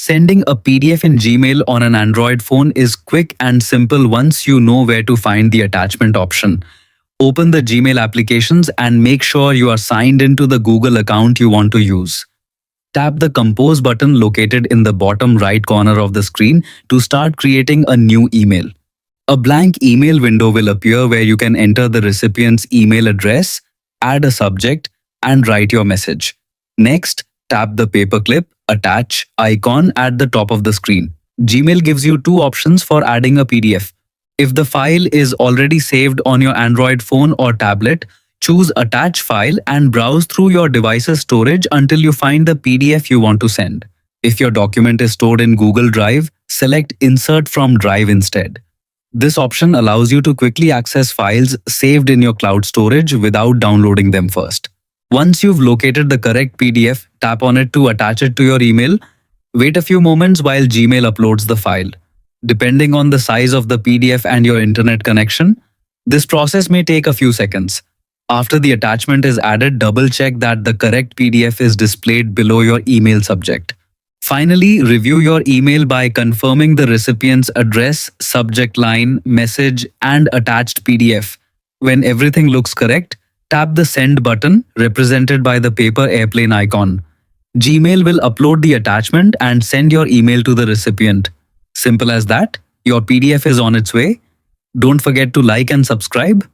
Sending a PDF in Gmail on an Android phone is quick and simple once you know where to find the attachment option. Open the Gmail applications and make sure you are signed into the Google account you want to use. Tap the Compose button located in the bottom right corner of the screen to start creating a new email. A blank email window will appear where you can enter the recipient's email address, add a subject, and write your message. Next, tap the paperclip attach icon at the top of the screen. Gmail gives you two options for adding a PDF. If the file is already saved on your Android phone or tablet, choose Attach File and browse through your device's storage until you find the PDF you want to send. If your document is stored in Google Drive, select Insert from Drive instead. This option allows you to quickly access files saved in your cloud storage without downloading them first. Once you've located the correct PDF, tap on it to attach it to your email. Wait a few moments while Gmail uploads the file. Depending on the size of the PDF and your internet connection, this process may take a few seconds. After the attachment is added, double-check that the correct PDF is displayed below your email subject. Finally, review your email by confirming the recipient's address, subject line, message, and attached PDF. When everything looks correct, tap the Send button, represented by the paper airplane icon. Gmail will upload the attachment and send your email to the recipient. Simple as that. Your PDF is on its way. Don't forget to like and subscribe.